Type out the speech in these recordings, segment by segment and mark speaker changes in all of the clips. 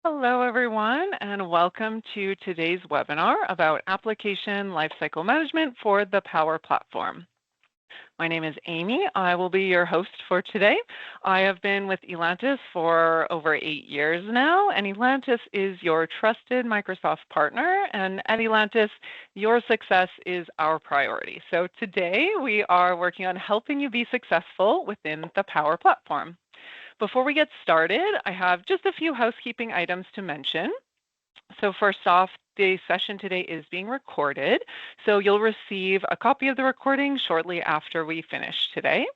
Speaker 1: Hello, everyone, and welcome to today's webinar about Application Lifecycle Management for the Power Platform. My name is Amy. I will be your host for today. I have been with Elantis for over 8 years now, and Elantis is your trusted Microsoft partner. And at Elantis, your success is our priority. So today we are working on helping you be successful within the Power Platform. Before we get started, I have just a few housekeeping items to mention. So first off, the session today is being recorded, so you'll receive a copy of the recording shortly after we finish today.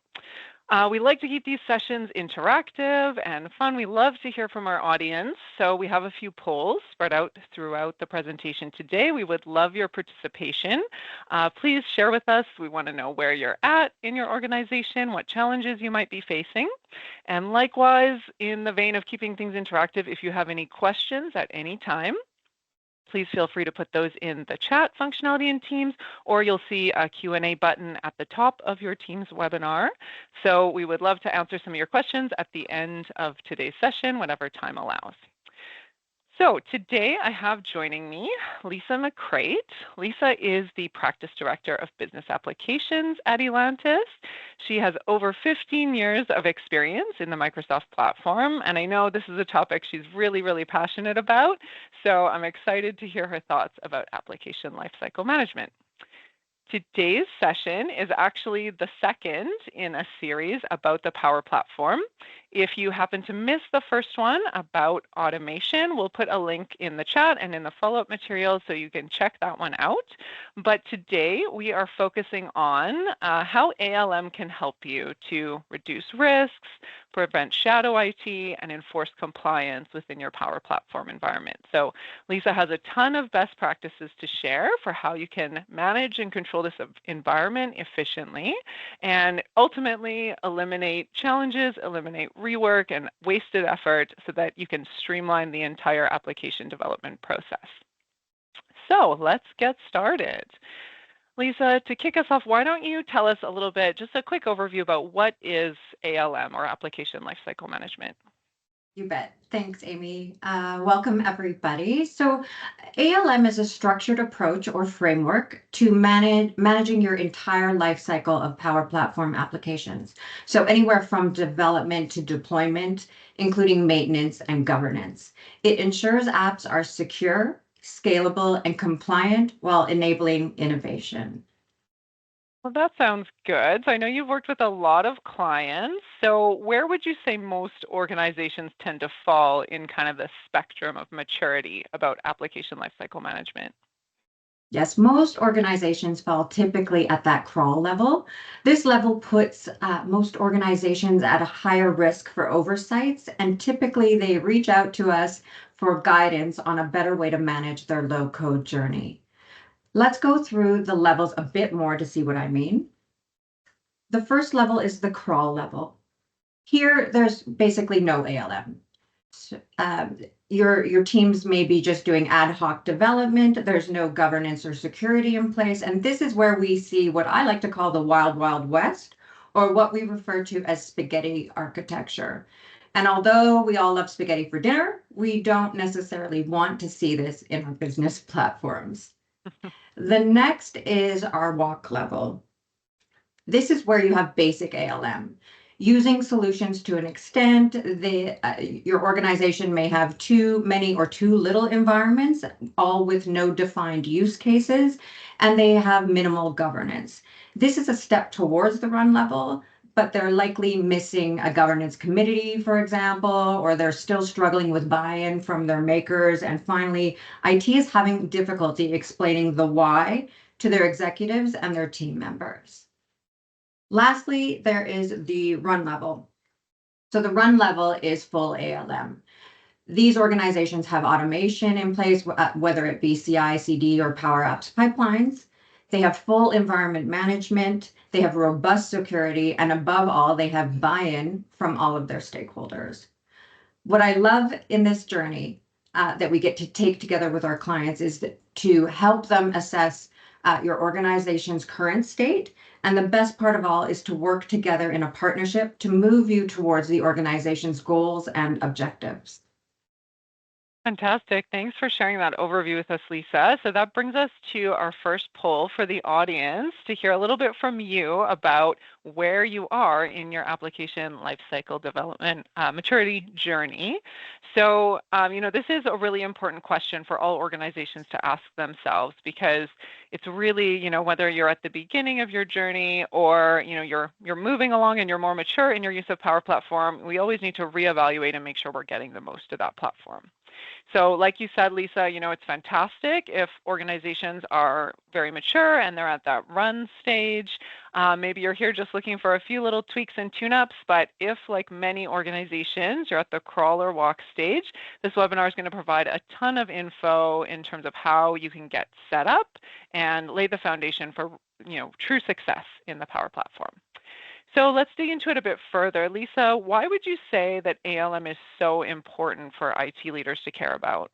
Speaker 1: We like to keep these sessions interactive and fun. We love to hear from our audience, so we have a few polls spread out throughout the presentation today. We would love your participation. Please share with us. We want to know where you're at in your organization, what challenges you might be facing. And likewise, in the vein of keeping things interactive, if you have any questions at any time, please feel free to put those in the chat functionality in Teams, or you'll see a Q&A button at the top of your Teams webinar. So we would love to answer some of your questions at the end of today's session, whatever time allows. So today I have joining me Lisa McCrate. Lisa is the Practice Director of Business Applications at Elantis. She has over 15 years of experience in the Microsoft platform, and I know this is a topic she's really passionate about, so I'm excited to hear her thoughts about application lifecycle management. Today's session is actually the second in a series about the Power Platform. If you happen to miss the first one about automation, we'll put a link in the chat and in the follow-up materials so you can check that one out. But today we are focusing on how ALM can help you to reduce risks, prevent shadow IT, and enforce compliance within your Power Platform environment. So Lisa has a ton of best practices to share for how you can manage and control this environment efficiently and ultimately eliminate challenges, eliminate rework and wasted effort so that you can streamline the entire application development process. So let's get started. Lisa, to kick us off, why don't you tell us a little bit, just a quick overview about what is ALM or Application Lifecycle Management?
Speaker 2: You bet. Thanks, Amy. Welcome, everybody. So ALM is a structured approach or framework to managing your entire life cycle of Power Platform applications. So anywhere from development to deployment, including maintenance and governance. It ensures apps are secure, scalable, and compliant while enabling innovation.
Speaker 1: Well, that sounds good. So I know you've worked with a lot of clients. So where would you say most organizations tend to fall in kind of the spectrum of maturity about application lifecycle management?
Speaker 2: Yes, most organizations fall typically at that crawl level. This level puts most organizations at a higher risk for oversights, and typically they reach out to us for guidance on a better way to manage their low-code journey. Let's go through the levels a bit more to see what I mean. The first level is the crawl level. Here, there's basically no ALM. Your teams may be just doing ad hoc development. There's no governance or security in place. And this is where we see what I like to call the wild, wild west, or what we refer to as spaghetti architecture. And although we all love spaghetti for dinner, we don't necessarily want to see this in our business platforms. The next is our walk level. This is where you have basic ALM. Using solutions to an extent, your organization may have too many or too little environments, all with no defined use cases, and they have minimal governance. This is a step towards the run level, but they're likely missing a governance committee, for example, or they're still struggling with buy-in from their makers. And finally, IT is having difficulty explaining the why to their executives and their team members. Lastly, there is the run level. So the run level is full ALM. These organizations have automation in place, whether it be CI, CD, or Power Apps pipelines. They have full environment management, they have robust security, and above all, they have buy-in from all of their stakeholders. What I love in this journey that we get to take together with our clients is to help them assess your organization's current state. And the best part of all is to work together in a partnership to move you towards the organization's goals and objectives.
Speaker 1: Fantastic. Thanks for sharing that overview with us, Lisa. So that brings us to our first poll for the audience to hear a little bit from you about where you are in your application lifecycle development maturity journey. So, this is a really important question for all organizations to ask themselves because it's really, whether you're at the beginning of your journey or, you're moving along and you're more mature in your use of Power Platform, we always need to reevaluate and make sure we're getting the most of that platform. So like you said, Lisa, it's fantastic if organizations are very mature and they're at that run stage. Maybe you're here just looking for a few little tweaks and tune-ups, but if, like many organizations, you're at the crawl or walk stage, this webinar is going to provide a ton of info in terms of how you can get set up and lay the foundation for, true success in the Power Platform. So let's dig into it a bit further. Lisa, why would you say that ALM is so important for IT leaders to care about?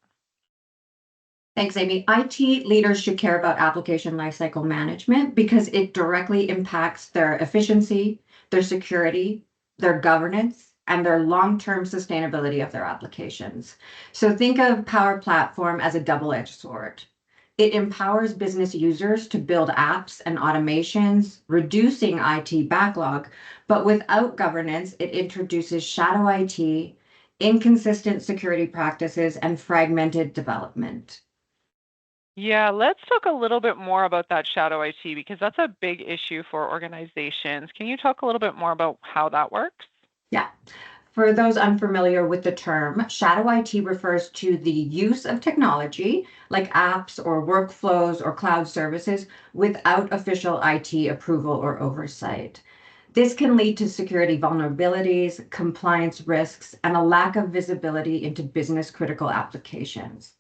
Speaker 2: Thanks, Amy. IT leaders should care about application lifecycle management because it directly impacts their efficiency, their security, their governance, and their long-term sustainability of their applications. So think of Power Platform as a double-edged sword. It empowers business users to build apps and automations, reducing IT backlog, but without governance, it introduces shadow IT, inconsistent security practices, and fragmented development.
Speaker 1: Yeah, let's talk a little bit more about that shadow IT because that's a big issue for organizations. Can you talk a little bit more about how that works?
Speaker 2: Yeah. For those unfamiliar with the term, shadow IT refers to the use of technology like apps or workflows or cloud services without official IT approval or oversight. This can lead to security vulnerabilities, compliance risks, and a lack of visibility into business critical applications.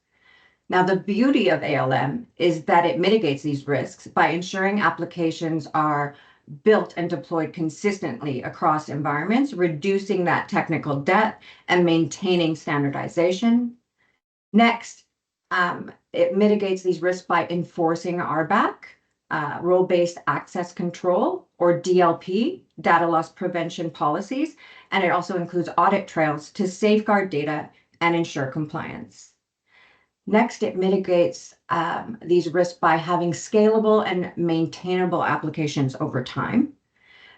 Speaker 2: Now, the beauty of ALM is that it mitigates these risks by ensuring applications are built and deployed consistently across environments, reducing that technical debt and maintaining standardization. Next, it mitigates these risks by enforcing RBAC, role-based access control, or DLP, data loss prevention policies, and it also includes audit trails to safeguard data and ensure compliance. Next, it mitigates these risks by having scalable and maintainable applications over time.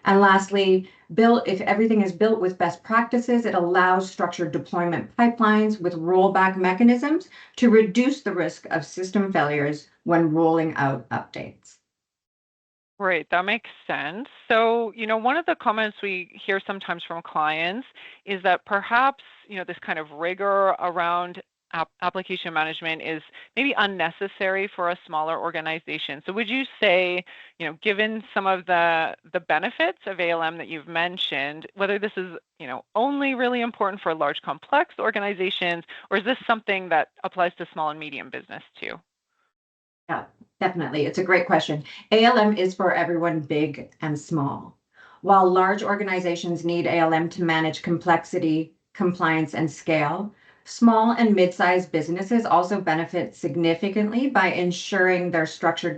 Speaker 2: And lastly, if everything is built with best practices, it allows structured deployment pipelines with rollback mechanisms to reduce the risk of system failures when rolling out updates.
Speaker 1: Great, that makes sense. So, one of the comments we hear sometimes from clients is that perhaps, this kind of rigor around application management is maybe unnecessary for a smaller organization. So would you say, given some of the benefits of ALM that you've mentioned, whether this is, only really important for large complex organizations, or is this something that applies to small and medium business too?
Speaker 2: Yeah, definitely. It's a great question. ALM is for everyone, big and small. While large organizations need ALM to manage complexity, compliance, and scale, small and mid-sized businesses also benefit significantly by ensuring there's structured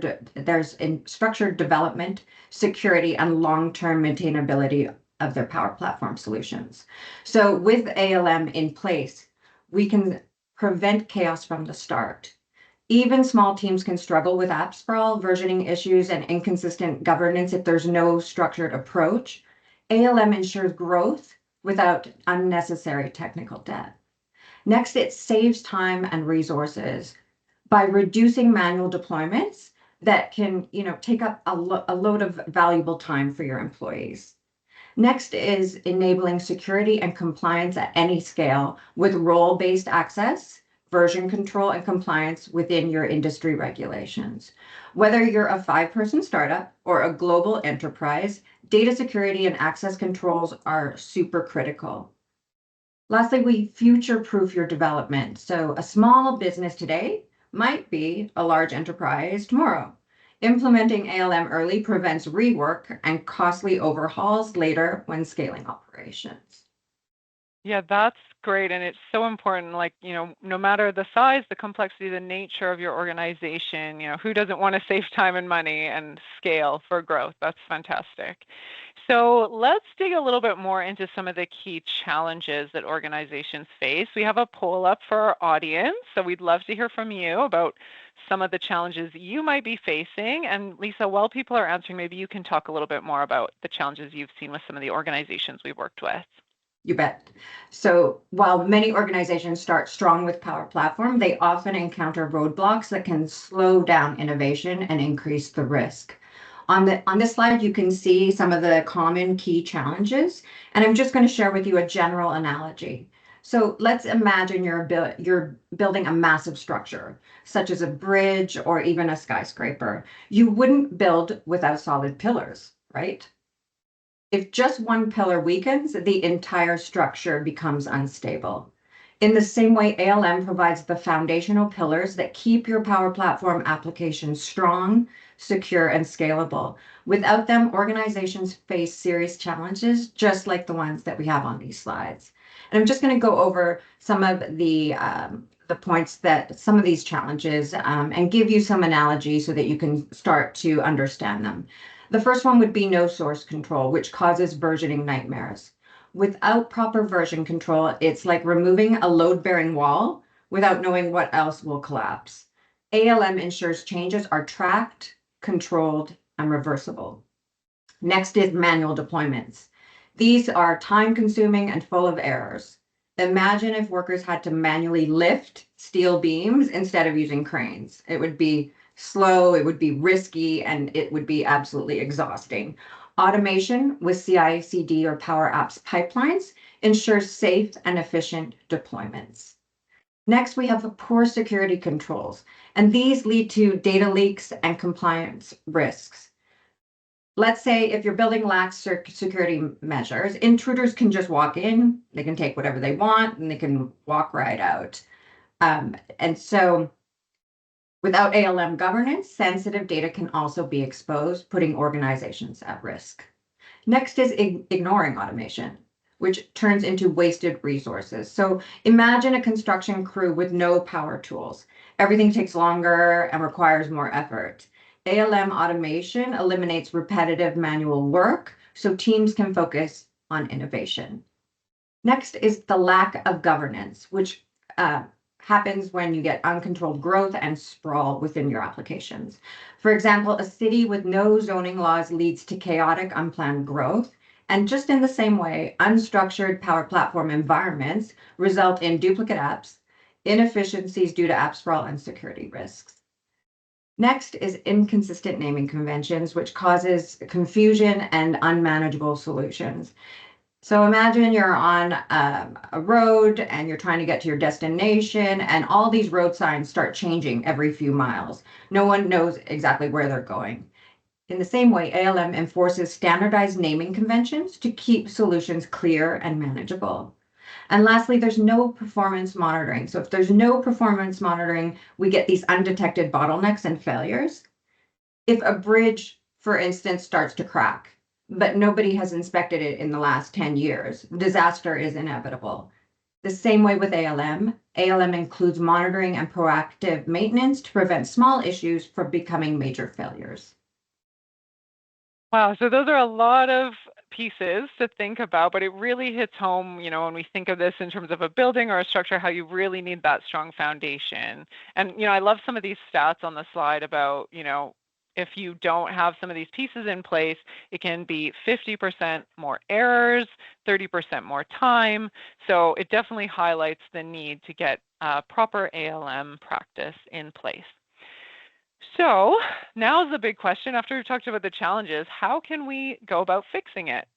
Speaker 2: development, security, and long-term maintainability of their Power Platform solutions. So with ALM in place, we can prevent chaos from the start. Even small teams can struggle with app sprawl, versioning issues, and inconsistent governance if there's no structured approach. ALM ensures growth without unnecessary technical debt. Next, it saves time and resources by reducing manual deployments that can, take up a load of valuable time for your employees. Next is enabling security and compliance at any scale with role-based access, version control, and compliance within your industry regulations. Whether you're a 5-person startup or a global enterprise, data security and access controls are super critical. Lastly, we future-proof your development. So a small business today might be a large enterprise tomorrow. Implementing ALM early prevents rework and costly overhauls later when scaling operations.
Speaker 1: Yeah, that's great. And it's so important, like, no matter the size, the complexity, the nature of your organization, who doesn't want to save time and money and scale for growth? That's fantastic. So let's dig a little bit more into some of the key challenges that organizations face. We have a poll up for our audience, so we'd love to hear from you about some of the challenges you might be facing. And Lisa, while people are answering, maybe you can talk a little bit more about the challenges you've seen with some of the organizations we've worked with.
Speaker 2: You bet. So while many organizations start strong with Power Platform, they often encounter roadblocks that can slow down innovation and increase the risk. On this slide, you can see some of the common key challenges, and I'm just going to share with you a general analogy. So let's imagine you're building a massive structure, such as a bridge or even a skyscraper. You wouldn't build without solid pillars, right? If just one pillar weakens, the entire structure becomes unstable. In the same way, ALM provides the foundational pillars that keep your Power Platform application strong, secure, and scalable. Without them, organizations face serious challenges, just like the ones that we have on these slides. And I'm just going to go over some of the points that some of these challenges and give you some analogies so that you can start to understand them. The first one would be no source control, which causes versioning nightmares. Without proper version control, it's like removing a load-bearing wall without knowing what else will collapse. ALM ensures changes are tracked, controlled, and reversible. Next is manual deployments. These are time-consuming and full of errors. Imagine if workers had to manually lift steel beams instead of using cranes. It would be slow, it would be risky, and it would be absolutely exhausting. Automation with CI/CD or Power Apps pipelines ensures safe and efficient deployments. Next, we have poor security controls, and these lead to data leaks and compliance risks. Let's say if your building lacks security measures, intruders can just walk in, they can take whatever they want, and they can walk right out. And so without ALM governance, sensitive data can also be exposed, putting organizations at risk. Next is ignoring automation, which turns into wasted resources. So imagine a construction crew with no power tools. Everything takes longer and requires more effort. ALM automation eliminates repetitive manual work so teams can focus on innovation. Next is the lack of governance, which happens when you get uncontrolled growth and sprawl within your applications. For example, a city with no zoning laws leads to chaotic, unplanned growth. And just in the same way, unstructured Power Platform environments result in duplicate apps, inefficiencies due to app sprawl, and security risks. Next is inconsistent naming conventions, which causes confusion and unmanageable solutions. So imagine you're on a road and you're trying to get to your destination, and all these road signs start changing every few miles. No one knows exactly where they're going. In the same way, ALM enforces standardized naming conventions to keep solutions clear and manageable. And lastly, there's no performance monitoring. So if there's no performance monitoring, we get these undetected bottlenecks and failures. If a bridge, for instance, starts to crack, but nobody has inspected it in the last 10 years, disaster is inevitable. The same way with ALM. ALM includes monitoring and proactive maintenance to prevent small issues from becoming major failures.
Speaker 1: Wow, so those are a lot of pieces to think about, but it really hits home, when we think of this in terms of a building or a structure, how you really need that strong foundation. And, I love some of these stats on the slide about, if you don't have some of these pieces in place, it can be 50% more errors, 30% more time. So it definitely highlights the need to get proper ALM practice in place. So now is the big question. After we've talked about the challenges, how can we go about fixing it?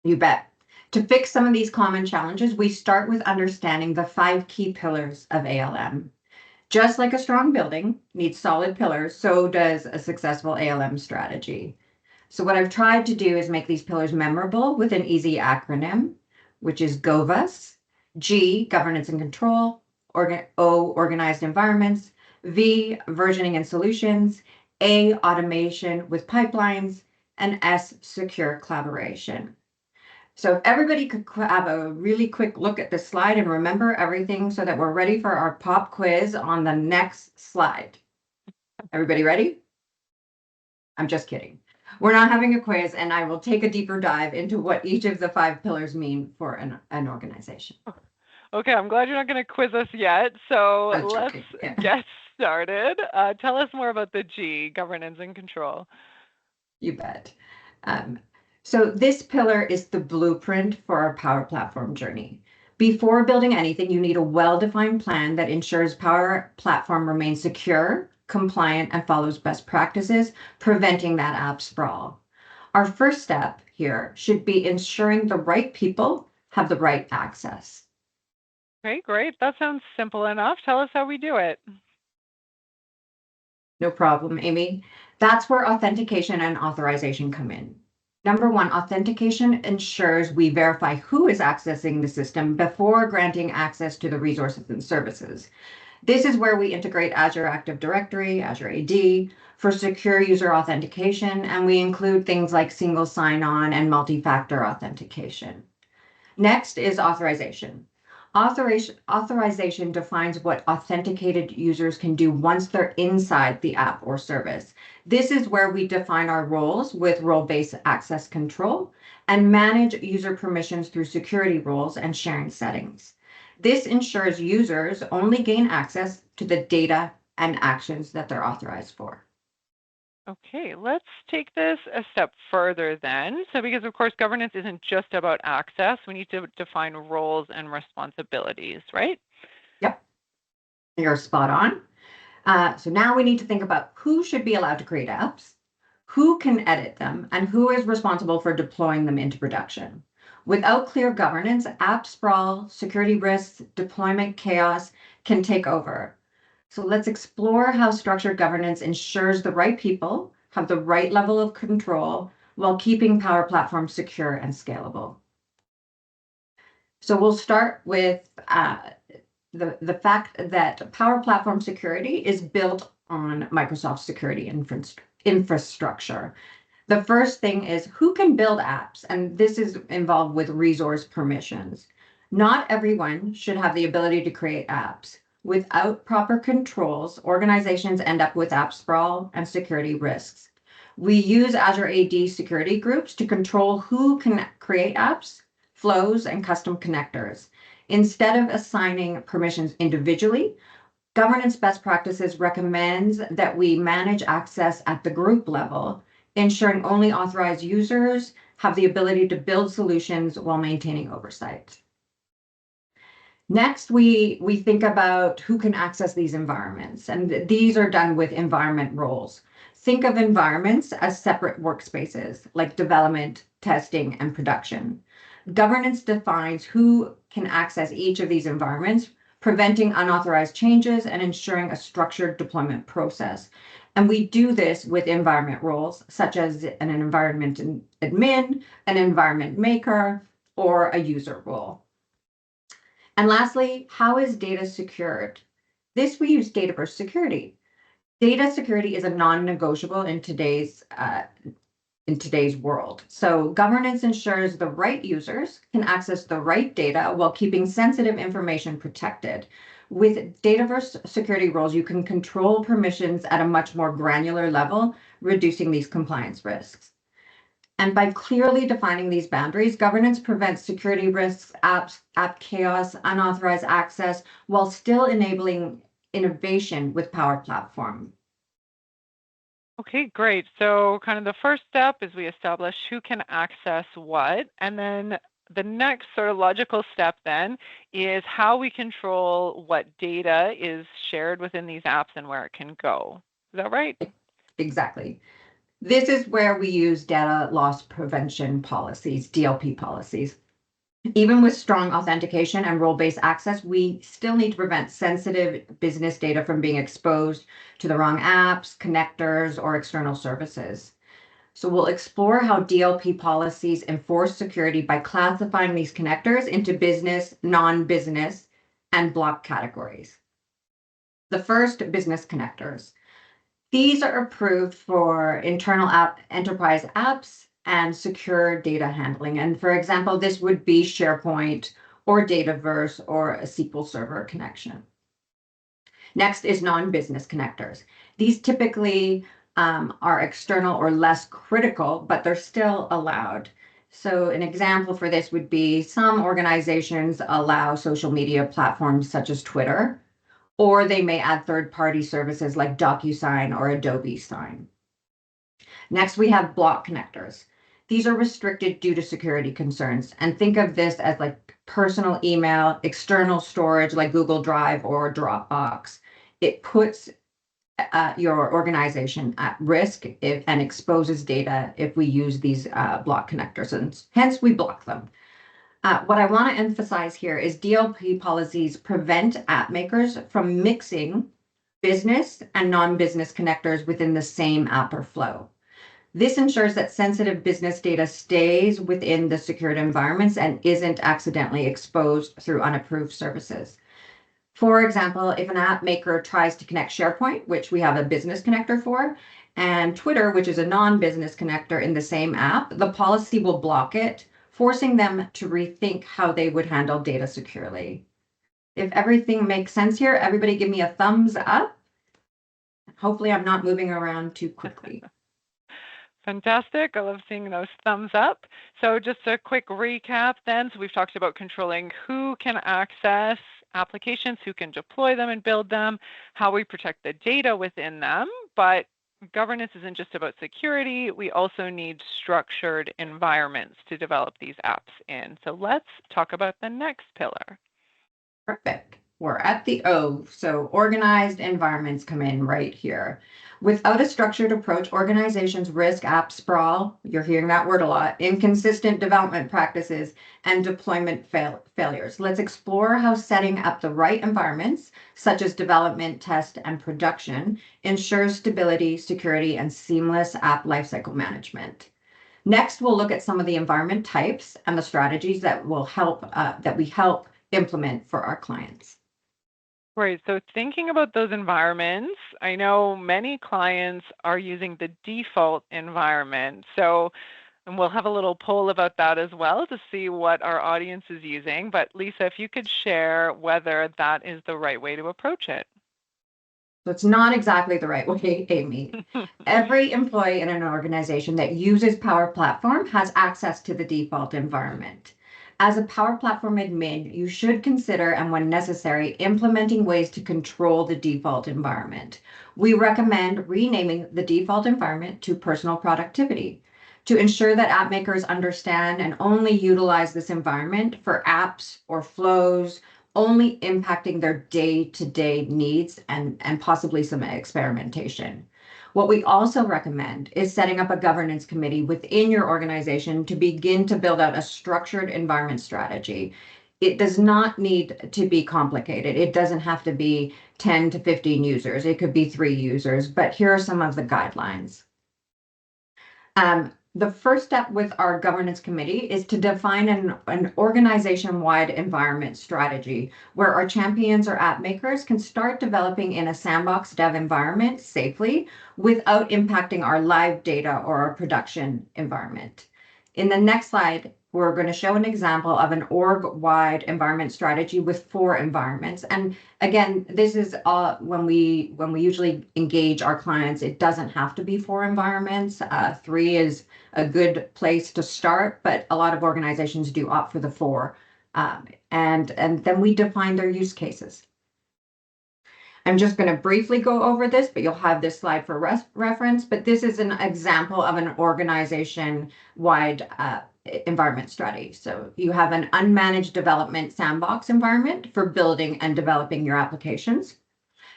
Speaker 2: You bet. To fix some of these common challenges, we start with understanding the 5 key pillars of ALM. Just like a strong building needs solid pillars, so does a successful ALM strategy. So what I've tried to do is make these pillars memorable with an easy acronym, which is GOVUS. G, governance and control. O, organized environments. V, versioning and solutions. A, automation with pipelines. And S, secure collaboration. So if everybody could have a really quick look at this slide and remember everything so that we're ready for our pop quiz on the next slide. Everybody ready? I'm just kidding. We're not having a quiz, and I will take a deeper dive into what each of the 5 pillars mean for an organization.
Speaker 1: Okay, I'm glad you're not going to quiz us yet. So
Speaker 2: I'm
Speaker 1: let's
Speaker 2: joking. Yeah.
Speaker 1: get started. Tell us more about the G, governance and control.
Speaker 2: You bet. So this pillar is the blueprint for our Power Platform journey. Before building anything, you need a well-defined plan that ensures Power Platform remains secure, compliant, and follows best practices, preventing that app sprawl. Our first step here should be ensuring the right people have the right access.
Speaker 1: Okay, great. That sounds simple enough. Tell us how we do it.
Speaker 2: No problem, Amy. That's where authentication and authorization come in. Number one, authentication ensures we verify who is accessing the system before granting access to the resources and services. This is where we integrate Azure Active Directory, Azure AD, for secure user authentication, and we include things like single sign-on and multi-factor authentication. Next is authorization. Authorization defines what authenticated users can do once they're inside the app or service. This is where we define our roles with role-based access control and manage user permissions through security roles and sharing settings. This ensures users only gain access to the data and actions that they're authorized for.
Speaker 1: Okay, let's take this a step further then. So because of course governance isn't just about access, we need to define roles and responsibilities, right?
Speaker 2: Yep, you're spot on. So now we need to think about who should be allowed to create apps, who can edit them, and who is responsible for deploying them into production. Without clear governance, app sprawl, security risks, deployment chaos can take over. So let's explore how structured governance ensures the right people have the right level of control while keeping Power Platform secure and scalable. So we'll start with the fact that Power Platform security is built on Microsoft security infrastructure. The first thing is who can build apps, and this is involved with resource permissions. Not everyone should have the ability to create apps. Without proper controls, organizations end up with app sprawl and security risks. We use Azure AD security groups to control who can create apps, flows, and custom connectors. Instead of assigning permissions individually, governance best practices recommends that we manage access at the group level, ensuring only authorized users have the ability to build solutions while maintaining oversight. Next, we think about who can access these environments, and these are done with environment roles. Think of environments as separate workspaces, like development, testing, and production. Governance defines who can access each of these environments, preventing unauthorized changes and ensuring a structured deployment process. And we do this with environment roles, such as an environment admin, an environment maker, or a user role. And lastly, how is data secured? This we use Dataverse security. Data security is a non-negotiable in today's world. So governance ensures the right users can access the right data while keeping sensitive information protected. With Dataverse security roles, you can control permissions at a much more granular level, reducing these compliance risks. And by clearly defining these boundaries, governance prevents security risks, app chaos, unauthorized access, while still enabling innovation with Power Platform.
Speaker 1: Okay, great. So kind of the first step is we establish who can access what, and then the next sort of logical step then is how we control what data is shared within these apps and where it can go. Is that right?
Speaker 2: Exactly. This is where we use data loss prevention policies, DLP policies. Even with strong authentication and role-based access, we still need to prevent sensitive business data from being exposed to the wrong apps, connectors, or external services. So we'll explore how DLP policies enforce security by classifying these connectors into business, non-business, and block categories. The first, business connectors. These are approved for internal enterprise apps and secure data handling. And for example, this would be SharePoint or Dataverse or a SQL Server connection. Next is non-business connectors. These typically are external or less critical, but they're still allowed. So an example for this would be some organizations allow social media platforms such as Twitter, or they may add third-party services like DocuSign or Adobe Sign. Next, we have block connectors. These are restricted due to security concerns. And think of this as like personal email, external storage like Google Drive or Dropbox. It puts your organization at risk and exposes data if we use these block connectors, and hence we block them. What I want to emphasize here is DLP policies prevent app makers from mixing business and non-business connectors within the same app or flow. This ensures that sensitive business data stays within the secured environments and isn't accidentally exposed through unapproved services. For example, if an app maker tries to connect SharePoint, which we have a business connector for, and Twitter, which is a non-business connector in the same app, the policy will block it, forcing them to rethink how they would handle data securely. If everything makes sense here, everybody give me a thumbs up. Hopefully I'm not moving around too quickly.
Speaker 1: Fantastic. I love seeing those thumbs up. So just a quick recap then. So we've talked about controlling who can access applications, who can deploy them and build them, how we protect the data within them. But governance isn't just about security. We also need structured environments to develop these apps in. So let's talk about the next pillar.
Speaker 2: Perfect. We're at the O, so organized environments come in right here. Without a structured approach, organizations risk app sprawl, you're hearing that word a lot, inconsistent development practices, and deployment failures. Let's explore how setting up the right environments, such as development, test, and production, ensures stability, security, and seamless app lifecycle management. Next, we'll look at some of the environment types and the strategies that will help that we help implement for our clients.
Speaker 1: Right. So thinking about those environments, I know many clients are using the default environment. So, and we'll have a little poll about that as well to see what our audience is using. But Lisa, if you could share whether that is the right way to approach it.
Speaker 2: So it's not exactly the right way, Amy. Every employee in an organization that uses Power Platform has access to the default environment. As a Power Platform admin, you should consider, and when necessary, implementing ways to control the default environment. We recommend renaming the default environment to personal productivity to ensure that app makers understand and only utilize this environment for apps or flows only impacting their day-to-day needs and possibly some experimentation. What we also recommend is setting up a governance committee within your organization to begin to build out a structured environment strategy. It does not need to be complicated. It doesn't have to be 10 to 15 users. It could be 3 users, but here are some of the guidelines. The first step with our governance committee is to define an organization-wide environment strategy where our champions or app makers can start developing in a sandbox dev environment safely without impacting our live data or our production environment. In the next slide, we're going to show an example of an org-wide environment strategy with 4 environments. And again, this is when we usually engage our clients, it doesn't have to be 4 environments. 3 is a good place to start, but a lot of organizations do opt for the 4. And then we define their use cases. I'm just going to briefly go over this, but you'll have this slide for reference. But this is an example of an organization-wide environment strategy. So you have an unmanaged development sandbox environment for building and developing your applications.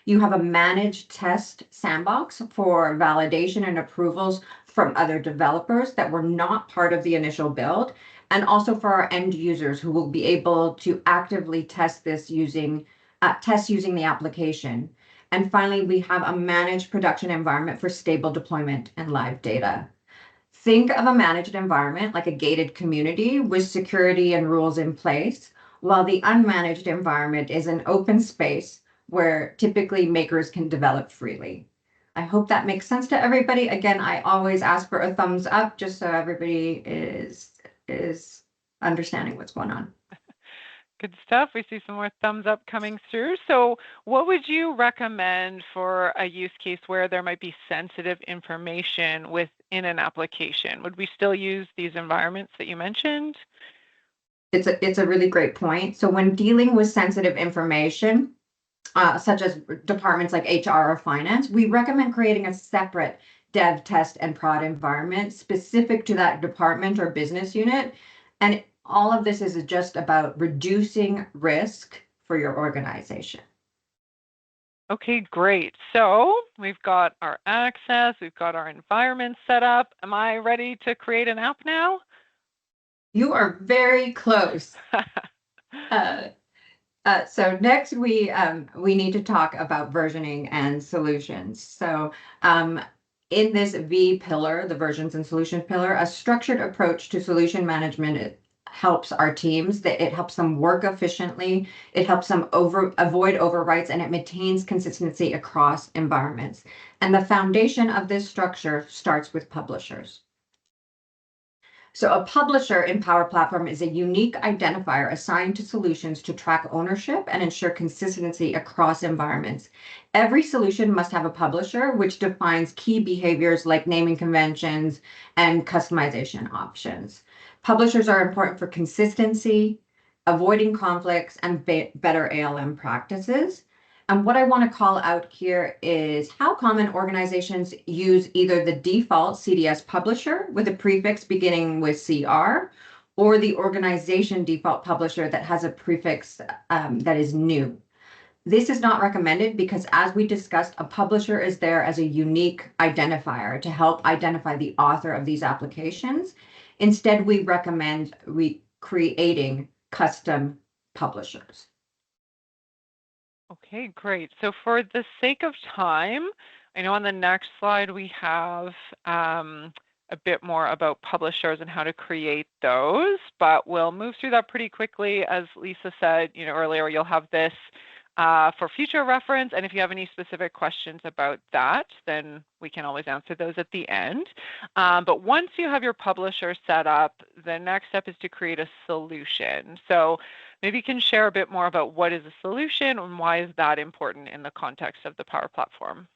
Speaker 2: You have a managed test sandbox for validation and approvals from other developers that were not part of the initial build, and also for our end users who will be able to actively test this using the application. And finally, we have a managed production environment for stable deployment and live data. Think of a managed environment like a gated community with security and rules in place, while the unmanaged environment is an open space where typically makers can develop freely. I hope that makes sense to everybody. Again, I always ask for a thumbs up just so everybody is understanding what's going on.
Speaker 1: Good stuff. We see some more thumbs up coming through. So what would you recommend for a use case where there might be sensitive information within an application? Would we still use these environments that you mentioned?
Speaker 2: It's a really great point. So when dealing with sensitive information, such as departments like HR or finance, we recommend creating a separate dev, test, and prod environment specific to that department or business unit. And all of this is just about reducing risk for your organization.
Speaker 1: Okay, great. So we've got our access, we've got our environment set up. Am I ready to create an app now?
Speaker 2: You are very close. So next we need to talk about versioning and solutions. So in this V pillar, the versions and solutions pillar, a structured approach to solution management, it helps our teams, that it helps them work efficiently, it helps them avoid overwrites, and it maintains consistency across environments. And the foundation of this structure starts with publishers. So a publisher in Power Platform is a unique identifier assigned to solutions to track ownership and ensure consistency across environments. Every solution must have a publisher, which defines key behaviors like naming conventions and customization options. Publishers are important for consistency, avoiding conflicts, and better ALM practices. And what I want to call out here is how common organizations use either the default CDS publisher with a prefix beginning with CR, or the organization default publisher that has a prefix that is new. This is not recommended because, as we discussed, a publisher is there as a unique identifier to help identify the author of these applications. Instead, we recommend creating custom publishers.
Speaker 1: Okay, great. So for the sake of time, I know on the next slide we have a bit more about publishers and how to create those, but we'll move through that pretty quickly. As Lisa said, earlier, you'll have this for future reference, and if you have any specific questions about that, then we can always answer those at the end. But once you have your publisher set up, the next step is to create a solution. So maybe you can share a bit more about what is a solution and why is that important in the context of the Power Platform.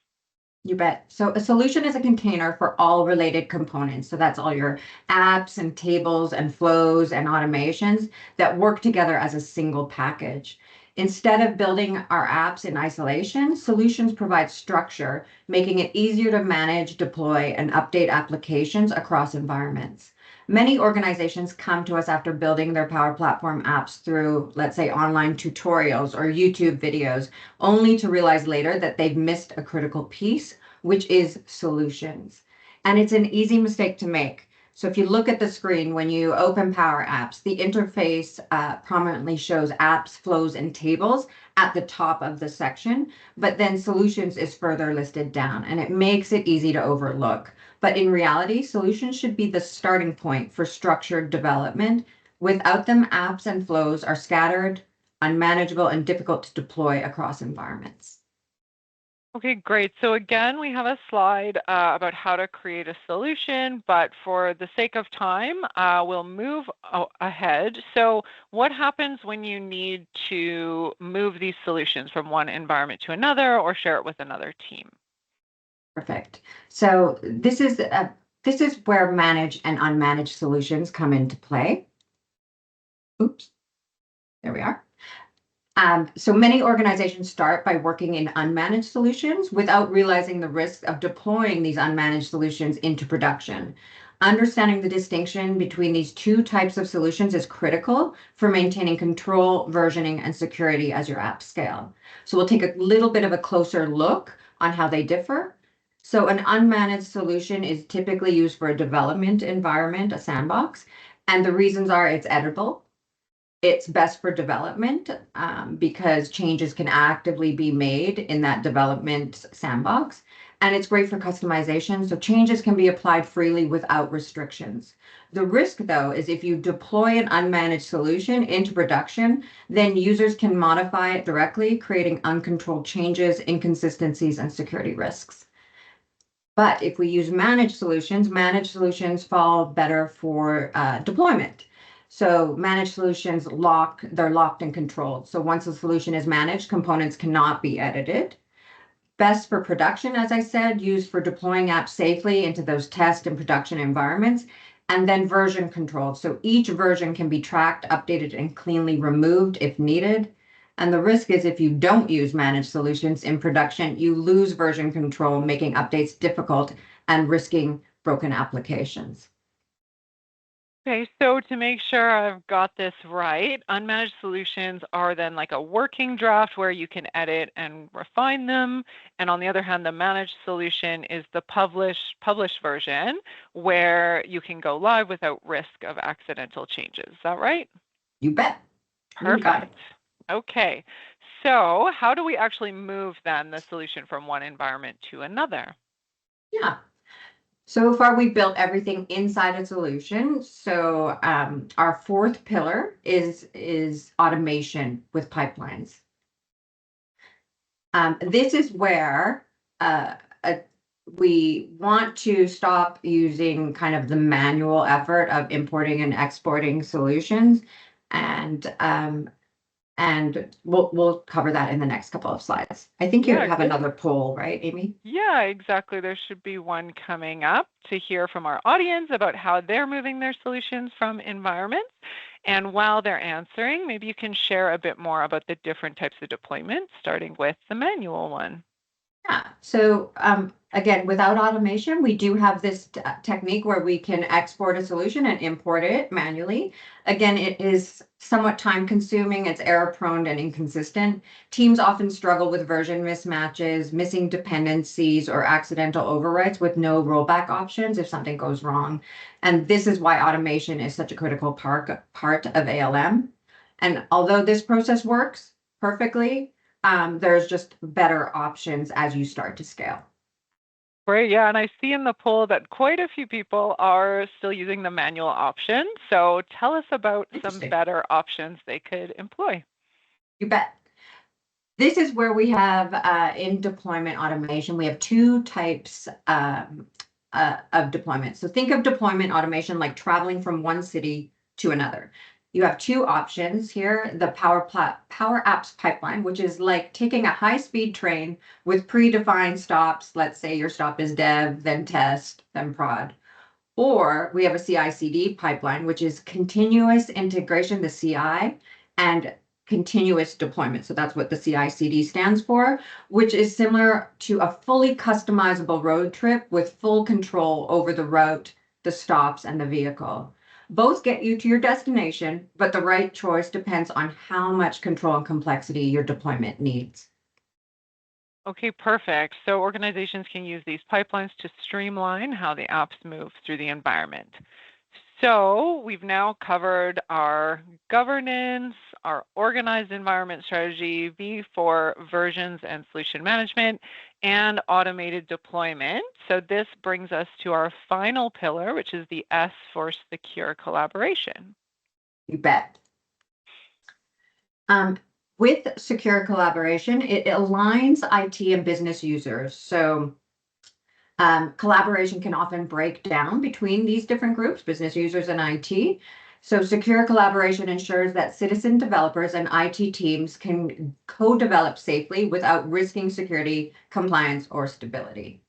Speaker 2: You bet. So a solution is a container for all related components. So that's all your apps and tables and flows and automations that work together as a single package. Instead of building our apps in isolation, solutions provide structure, making it easier to manage, deploy, and update applications across environments. Many organizations come to us after building their Power Platform apps through, let's say, online tutorials or YouTube videos, only to realize later that they've missed a critical piece, which is solutions. And it's an easy mistake to make. So if you look at the screen, when you open Power Apps, the interface prominently shows apps, flows, and tables at the top of the section, but then solutions is further listed down, and it makes it easy to overlook. But in reality, solutions should be the starting point for structured development. Without them, apps and flows are scattered, unmanageable, and difficult to deploy across environments.
Speaker 1: Okay, great. So again, we have a slide about how to create a solution, but for the sake of time, we'll move ahead. So what happens when you need to move these solutions from one environment to another or share it with another team?
Speaker 2: Perfect. So this is where managed and unmanaged solutions come into play. Oops, there we are. So many organizations start by working in unmanaged solutions without realizing the risk of deploying these unmanaged solutions into production. Understanding the distinction between these two types of solutions is critical for maintaining control, versioning, and security as your apps scale. So we'll take a little bit of a closer look on how they differ. So an unmanaged solution is typically used for a development environment, a sandbox, and the reasons are it's editable. It's best for development because changes can actively be made in that development sandbox. And it's great for customization, so changes can be applied freely without restrictions. The risk, though, is if you deploy an unmanaged solution into production, then users can modify it directly, creating uncontrolled changes, inconsistencies, and security risks. But if we use managed solutions fall better for deployment. So managed solutions they're locked and controlled. So once a solution is managed, components cannot be edited. Best for production, as I said, used for deploying apps safely into those test and production environments. And then version controlled. So each version can be tracked, updated, and cleanly removed if needed. And the risk is if you don't use managed solutions in production, you lose version control, making updates difficult and risking broken applications.
Speaker 1: Okay, so to make sure I've got this right, unmanaged solutions are then like a working draft where you can edit and refine them. And on the other hand, the managed solution is the published version where you can go live without risk of accidental changes. Is that right?
Speaker 2: You bet. You got it.
Speaker 1: Perfect. Okay, so how do we actually move then the solution from one environment to another?
Speaker 2: Yeah. So far, we built everything inside a solution. So our fourth pillar is automation with pipelines. This is where we want to stop using kind of the manual effort of importing and exporting solutions, and we'll cover that in the next couple of slides. I think you
Speaker 1: Yeah,
Speaker 2: have
Speaker 1: good.
Speaker 2: another poll, right, Amy?
Speaker 1: Yeah, exactly. There should be one coming up to hear from our audience about how they're moving their solutions from environments. And while they're answering, maybe you can share a bit more about the different types of deployments, starting with the manual one.
Speaker 2: Yeah. So again, without automation, we do have this technique where we can export a solution and import it manually. Again, it is somewhat time consuming, it's error prone and inconsistent. Teams often struggle with version mismatches, missing dependencies, or accidental overwrites with no rollback options if something goes wrong. And this is why automation is such a critical part of ALM. And although this process works perfectly, there's just better options as you start to scale.
Speaker 1: Great, yeah, and I see in the poll that quite a few people are still using the manual option. So tell us about some better options they could employ.
Speaker 2: You bet. This is where we have in deployment automation, we have two types of deployment. So think of deployment automation like traveling from one city to another. You have two options here, the Power Apps pipeline, which is like taking a high-speed train with predefined stops. Let's say your stop is dev, then test, then prod. Or we have a CI/CD pipeline, which is continuous integration, the CI, and continuous deployment. So that's what the CI/CD stands for, which is similar to a fully customizable road trip with full control over the route, the stops, and the vehicle. Both get you to your destination, but the right choice depends on how much control and complexity your deployment needs.
Speaker 1: Okay, perfect. So organizations can use these pipelines to streamline how the apps move through the environment. So we've now covered our governance, our organized environment strategy, V for versions and solution management, and automated deployment. So this brings us to our final pillar, which is the S for secure collaboration.
Speaker 2: You bet. With secure collaboration, it aligns IT and business users. So collaboration can often break down between these different groups, business users and IT. So secure collaboration ensures that citizen developers and IT teams can co-develop safely without risking security, compliance, or stability.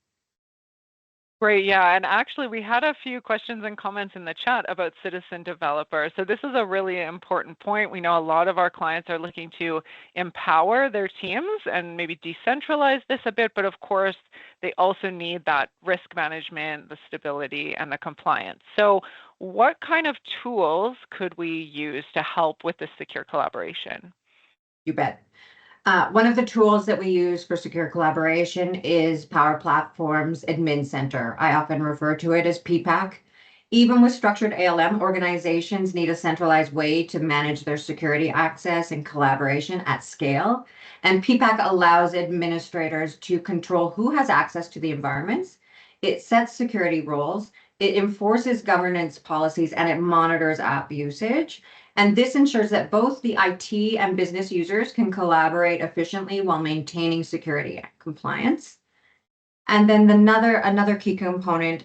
Speaker 1: Great, yeah, and actually we had a few questions and comments in the chat about citizen developers. So this is a really important point. We know a lot of our clients are looking to empower their teams and maybe decentralize this a bit, but of course they also need that risk management, the stability, and the compliance. So what kind of tools could we use to help with this secure collaboration?
Speaker 2: You bet. One of the tools that we use for secure collaboration is Power Platform's Admin Center. I often refer to it as PPAC. Even with structured ALM, organizations need a centralized way to manage their security access and collaboration at scale. And PPAC allows administrators to control who has access to the environments. It sets security roles, it enforces governance policies, and it monitors app usage. And this ensures that both the IT and business users can collaborate efficiently while maintaining security and compliance. And then another key component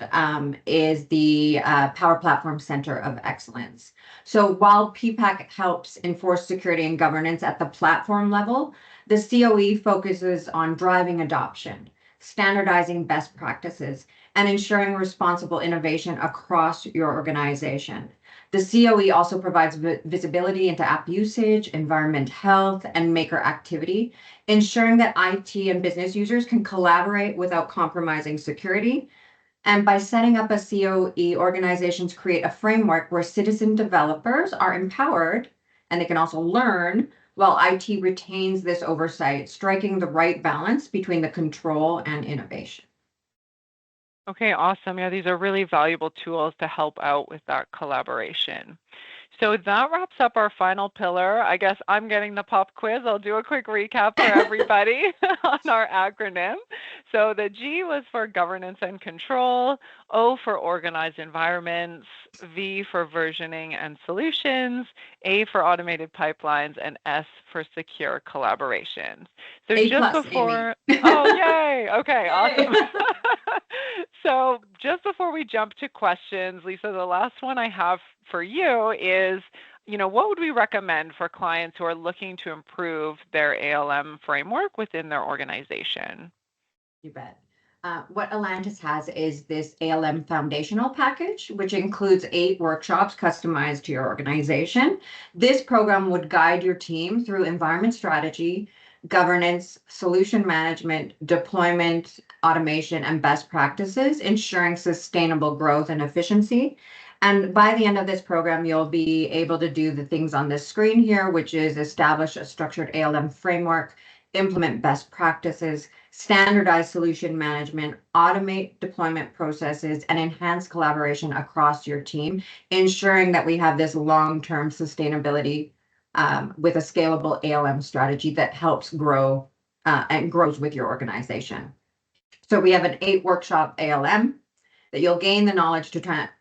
Speaker 2: is the Power Platform Center of Excellence. So while PPAC helps enforce security and governance at the platform level, the COE focuses on driving adoption, standardizing best practices, and ensuring responsible innovation across your organization. The COE also provides visibility into app usage, environment health, and maker activity, ensuring that IT and business users can collaborate without compromising security. And by setting up a COE, organizations create a framework where citizen developers are empowered and they can also learn while IT retains this oversight, striking the right balance between the control and innovation.
Speaker 1: Okay, awesome. Yeah, these are really valuable tools to help out with that collaboration. So that wraps up our final pillar. I guess I'm getting the pop quiz. I'll do a quick recap for everybody on our acronym. So the G was for governance and control, O for organized environments, V for versioning and solutions, A for automated pipelines, and S for secure collaboration. So
Speaker 2: A
Speaker 1: just
Speaker 2: plus,
Speaker 1: before,
Speaker 2: Amy.
Speaker 1: oh, yay. Okay,
Speaker 2: Yay.
Speaker 1: awesome. So just before we jump to questions, Lisa, the last one I have for you is, what would we recommend for clients who are looking to improve their ALM framework within their organization?
Speaker 2: You bet. What Atlantis has is this ALM foundational package, which includes 8 workshops customized to your organization. This program would guide your team through environment strategy, governance, solution management, deployment, automation, and best practices, ensuring sustainable growth and efficiency. And by the end of this program, you'll be able to do the things on this screen here, which is establish a structured ALM framework, implement best practices, standardize solution management, automate deployment processes, and enhance collaboration across your team, ensuring that we have this long-term sustainability with a scalable ALM strategy that helps grow and grows with your organization. So we have an 8-workshop ALM that you'll gain the knowledge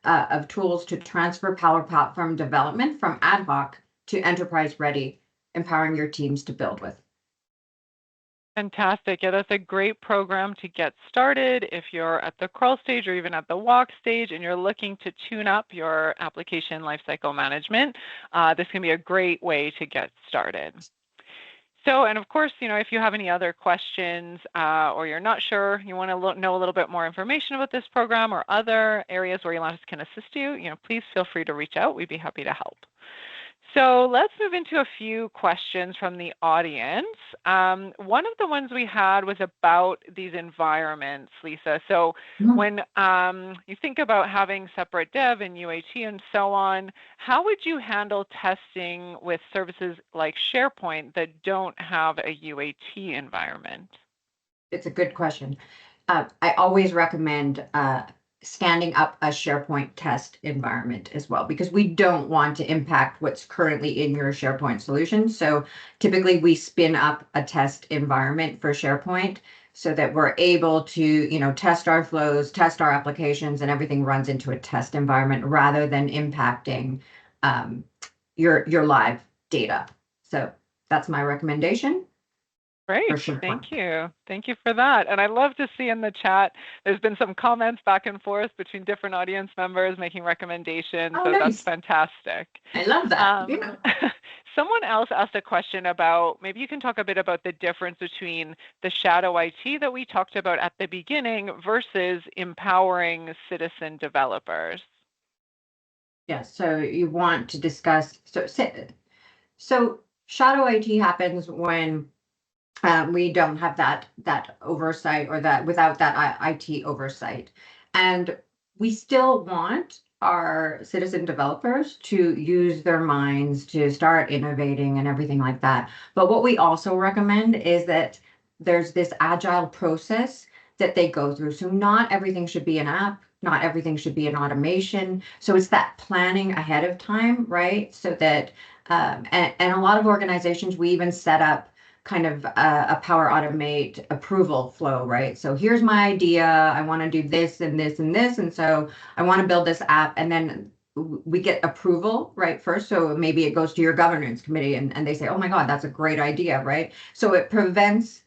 Speaker 2: of tools to transfer Power Platform development from ad hoc to enterprise ready, empowering your teams to build with.
Speaker 1: Fantastic. Yeah, that's a great program to get started if you're at the crawl stage or even at the walk stage and you're looking to tune up your application lifecycle management. This can be a great way to get started. So, and of course, if you have any other questions or you're not sure, you want to know a little bit more information about this program or other areas where Atlantis can assist you, please feel free to reach out. We'd be happy to help. So let's move into a few questions from the audience. One of the ones we had was about these environments, Lisa. So when you think about having separate dev and UAT and so on, how would you handle testing with services like SharePoint that don't have a UAT environment?
Speaker 2: It's a good question. I always recommend standing up a SharePoint test environment as well, because we don't want to impact what's currently in your SharePoint solution. So typically we spin up a test environment for SharePoint so that we're able to, test our flows, test our applications, and everything runs into a test environment rather than impacting your live data. So that's my recommendation.
Speaker 1: Great. Thank you. Thank you for that. And I love to see in the chat, there's been some comments back and forth between different audience members making recommendations.
Speaker 2: Oh,
Speaker 1: so
Speaker 2: nice.
Speaker 1: That's fantastic.
Speaker 2: I love that.
Speaker 1: Someone else asked a question about, maybe you can talk a bit about the difference between the shadow IT that we talked about at the beginning versus empowering citizen developers.
Speaker 2: Yeah, so you want to discuss, so shadow IT happens when we don't have that oversight or that without that IT oversight. And we still want our citizen developers to use their minds to start innovating and everything like that. But what we also recommend is that there's this agile process that they go through. So not everything should be an app, not everything should be an automation. So it's that planning ahead of time, right? So that, and a lot of organizations, we even set up kind of a Power Automate approval flow, right? So here's my idea. I want to do this and this and this. And so I want to build this app. And then we get approval, right, first. So maybe it goes to your governance committee and they say, oh my God, that's a great idea, right? So it prevents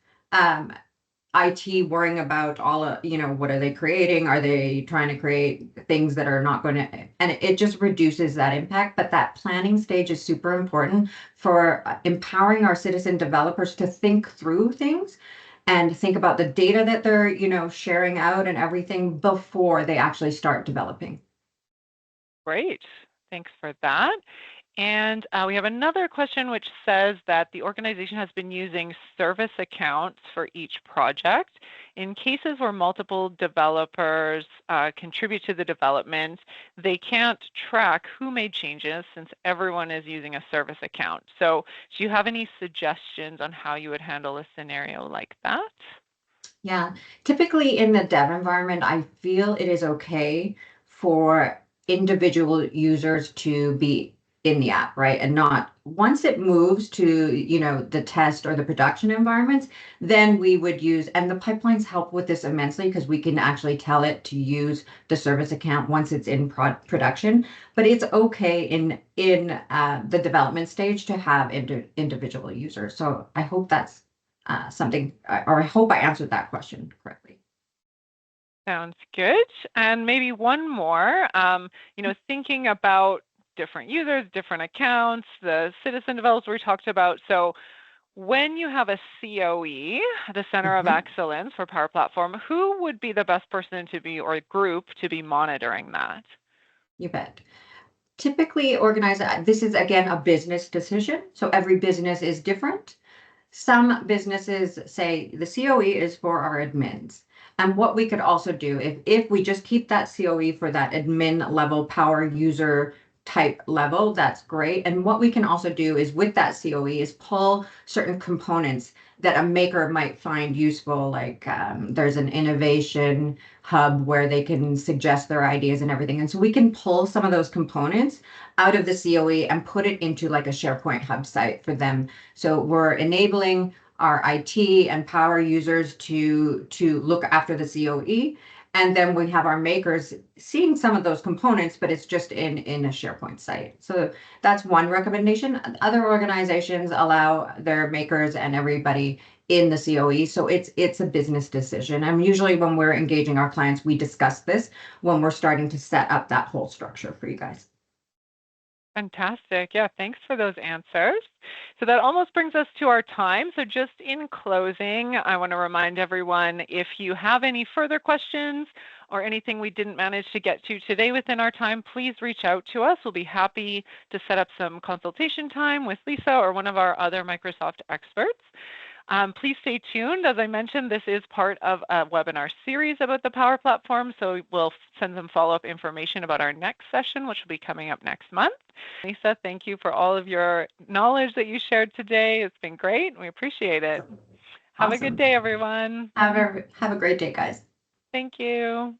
Speaker 2: IT worrying about what are they creating? Are they trying to create things that are not going to, and it just reduces that impact. But that planning stage is super important for empowering our citizen developers to think through things and think about the data that they're sharing out and everything before they actually start developing.
Speaker 1: Great. Thanks for that. And we have another question which says that the organization has been using service accounts for each project. In cases where multiple developers contribute to the development, they can't track who made changes since everyone is using a service account. So do you have any suggestions on how you would handle a scenario like that?
Speaker 2: Yeah, typically in the dev environment, I feel it is okay for individual users to be in the app, right? And not once it moves to the test or the production environments, then we would use, and the pipelines help with this immensely because we can actually tell it to use the service account once it's in production. But it's okay in the development stage to have individual users. So I hope that's something, or I hope I answered that question correctly.
Speaker 1: Sounds good. And maybe one more, thinking about different users, different accounts, the citizen developers we talked about. So when you have a COE, the Center of
Speaker 2: Mhm.
Speaker 1: Excellence for Power Platform, who would be the best person to be, or group to be monitoring that?
Speaker 2: You bet. Typically organize, this is again a business decision. So every business is different. Some businesses say the COE is for our admins. And what we could also do, if we just keep that COE for that admin level power user type level, that's great. And what we can also do is with that COE is pull certain components that a maker might find useful. Like there's an innovation hub where they can suggest their ideas and everything. And so we can pull some of those components out of the COE and put it into like a SharePoint hub site for them. So we're enabling our IT and power users to look after the COE. And then we have our makers seeing some of those components, but it's just in a SharePoint site. So that's one recommendation. Other organizations allow their makers and everybody in the COE. So it's a business decision. And usually when we're engaging our clients, we discuss this when we're starting to set up that whole structure for you guys.
Speaker 1: Fantastic. Yeah, thanks for those answers. So that almost brings us to our time. So just in closing, I want to remind everyone, if you have any further questions or anything we didn't manage to get to today within our time, please reach out to us. We'll be happy to set up some consultation time with Lisa or one of our other Microsoft experts. Please stay tuned. As I mentioned, this is part of a webinar series about the Power Platform, so we'll send some follow-up information about our next session, which will be coming up next month. Lisa, thank you for all of your knowledge that you shared today. It's been great. We appreciate it. Have a good
Speaker 2: Awesome.
Speaker 1: day, everyone.
Speaker 2: Have a great day, guys.
Speaker 1: Thank you.